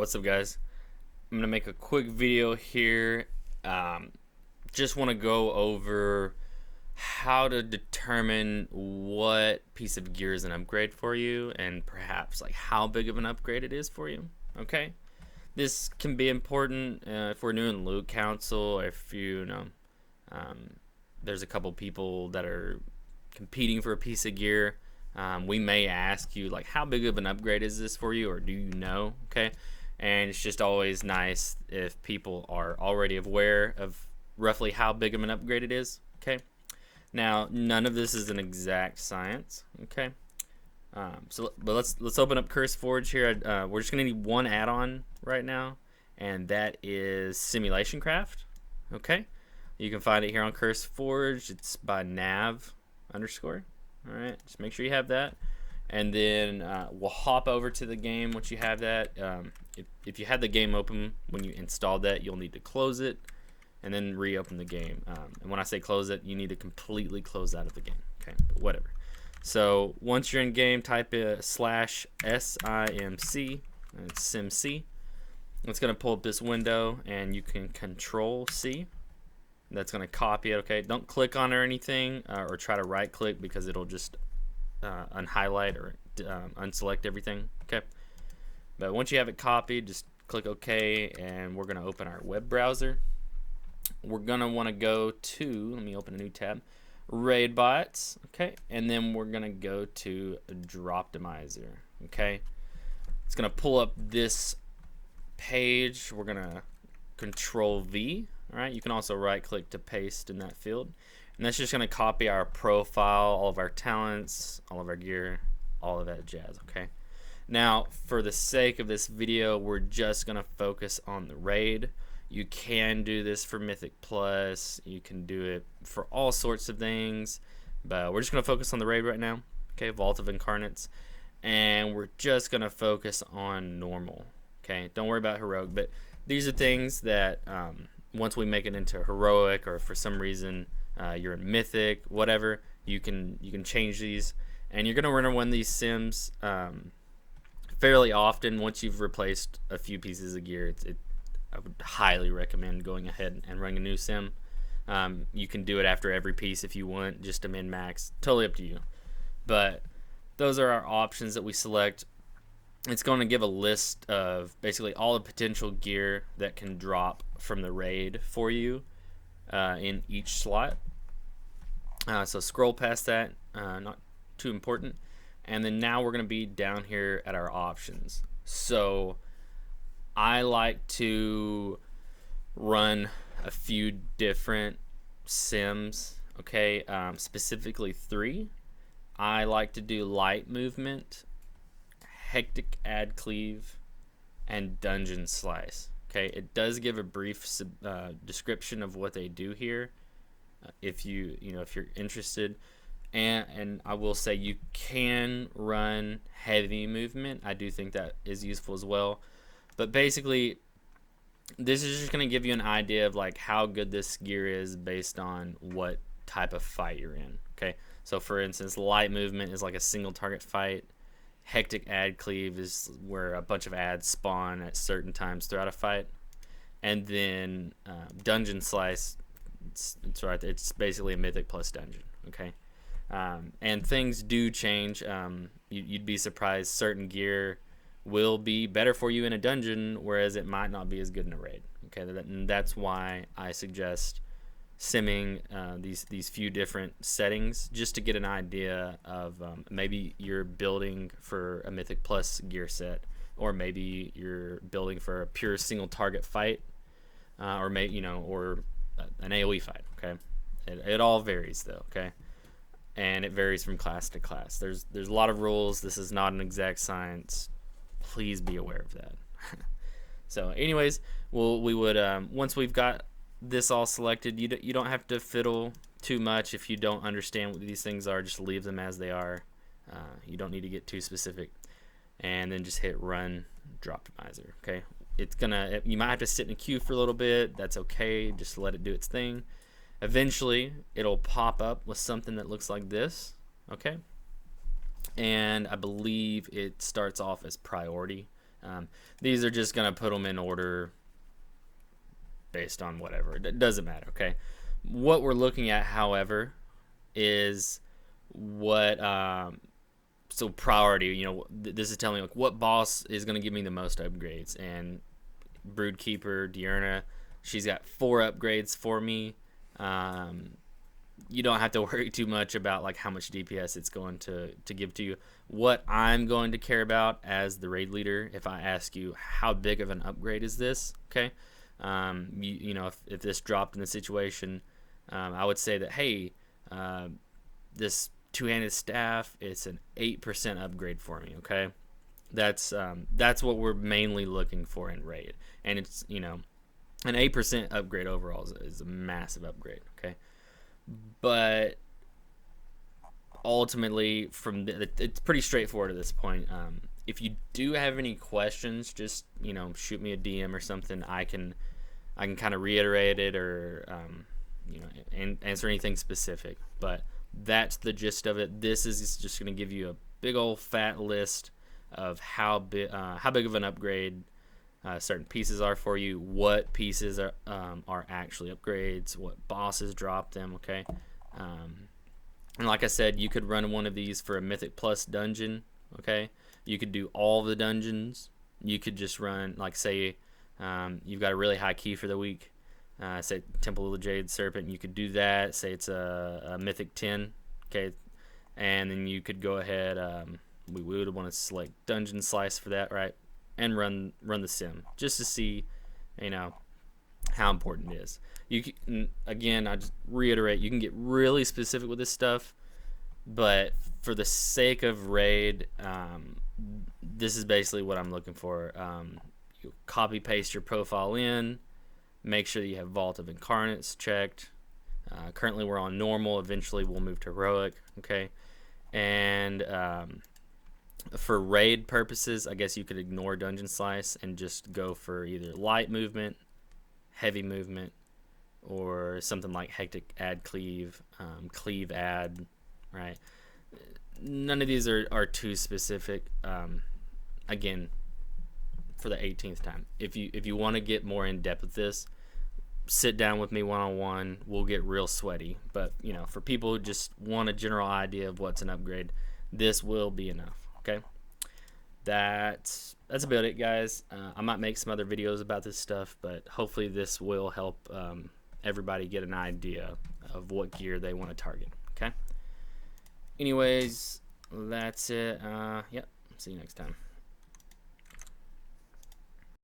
what's up guys? I'm gonna make a quick video here. Just want to go over how to determine what piece of gear is an upgrade for you, and perhaps like how big of an upgrade it is for you. Okay, this can be important if we're doing loot council, if there's a couple people that are competing for a piece of gear. We may ask you like, how big of an upgrade is this for you, or do you know? Okay, and it's just always nice if people are already aware of roughly how big of an upgrade it is. Okay, now none of this is an exact science. Okay, but let's open up Curse Forge here. We're just gonna need one add-on right now, and that is Simulationcraft. Okay, you can find it here on Curse Forge. It's by nav underscore. All right, just make sure you have that, and then we'll hop over to the game once you have that. If you had the game open when you installed that, you'll need to close it and then reopen the game. And when I say close it, you need to completely close out of the game. Okay, but whatever. So once you're in game, type /simc, and it's simc. It's gonna pull up this window, and you can Control C. That's going to copy it. Okay, don't click on it or anything, or try to right click, because it'll just unhighlight or unselect everything. Okay, but once you have it copied, just click OK, and we're going to open our web browser. We're going to want to go to, let me open a new tab, raid bots. Okay, and then we're going to go to Droptimizer. Okay, it's going to pull up this page. We're going to Control V. Alright, you can also right click to paste in that field, and that's just going to copy our profile, all of our talents, all of our gear, all of that jazz. Okay, now for the sake of this video, we're just going to focus on the raid. You can do this for Mythic Plus, you can do it for all sorts of things, but we're just going to focus on the raid right now. Okay, Vault of Incarnates, and we're just going to focus on normal. Okay, don't worry about heroic, but these are things that once we make it into heroic, or for some reason you're in mythic, whatever, you can change these, and you're gonna run one of these sims fairly often. Once you've replaced a few pieces of gear, I would highly recommend going ahead and running a new sim. You can do it after every piece if you want, just to min max, totally up to you. But those are our options that we select. It's going to give a list of basically all the potential gear that can drop from the raid for you in each slot. So scroll past that, not too important. And then now we're going to be down here at our options. So I like to run a few different sims, okay, specifically 3. I like to do light movement, hectic add cleave, and dungeon slice. Okay, it does give a brief description of what they do here, if if you're interested, and I will say you can run heavy movement. I do think that is useful as well, but basically this is just going to give you an idea of like how good this gear is based on what type of fight you're in. Okay, so for instance, light movement is like a single target fight. Hectic add cleave is where a bunch of ads spawn at certain times throughout a fight, and then dungeon slice, it's basically a mythic plus dungeon. Okay, and things do change. You'd be surprised, certain gear will be better for you in a dungeon, whereas it might not be as good in a raid. Okay, and that's why I suggest simming these few different settings, just to get an idea of maybe you're building for a Mythic Plus gear set, or maybe you're building for a pure single target fight, or or an AoE fight. Okay, it all varies though. Okay, and it varies from class to class. There's a lot of rules. This is not an exact science. Please be aware of that. So anyways, we would once we've got this all selected, you don't have to fiddle too much. If you don't understand what these things are, just leave them as they are. You don't need to get too specific, and then just hit run Droptimizer. Okay, you might have to sit in a queue for a little bit. That's okay, just let it do its thing. Eventually it'll pop up with something that looks like this. Okay, and I believe it starts off as priority. These are just gonna put them in order based on whatever. It doesn't matter. Okay. What we're looking at, however, is what so priority. You know, this is telling me like what boss is gonna give me the most upgrades. And Broodkeeper Diurna, she's got 4 upgrades for me. You don't have to worry too much about like how much DPS it's going to give to you. What I'm going to care about as the raid leader, if I ask you how big of an upgrade is this, okay? You know, if this dropped in the situation, I would say that, hey, this two-handed staff, it's an 8% upgrade for me, okay? That's what we're mainly looking for in raid, and it's, you know, an 8% upgrade overall is a massive upgrade, okay? But ultimately, it's pretty straightforward at this point. If you do have any questions, just, you know, shoot me a DM or something. I can kind of reiterate it, or you know, and answer anything specific. But that's the gist of it. This is just going to give you a big old fat list of how big of an upgrade certain pieces are for you, what pieces are actually upgrades, what bosses drop them, okay? And like I said, you could run one of these for a Mythic Plus dungeon, okay? You could do all the dungeons. You could just run, like, say, you've got a really high key for the week, say Temple of the Jade Serpent, you could do that. Say it's a Mythic 10, okay? And then you could go ahead, we would want to select Dungeon Slice for that, right? And run the sim just to see, you know, how important it is. You can, again, I just reiterate, you can get really specific with this stuff, but for the sake of raid, this is basically what I'm looking for. You copy paste your profile in, make sure that you have Vault of Incarnates checked. Currently we're on normal, eventually we'll move to heroic, okay? And for raid purposes, I guess you could ignore Dungeon Slice and just go for either light movement, heavy movement, or something like Hectic Add Cleave, Cleave Add, right? None of these are too specific. Again, for the 18th time, if you want to get more in depth with this, sit down with me one-on-one. We'll get real sweaty. But, you know, for people who just want a general idea of what's an upgrade, this will be enough. Okay, that's about it, guys. I might make some other videos about this stuff, but hopefully this will help everybody get an idea of what gear they want to target. Okay, anyways, that's it. Yep, see you next time.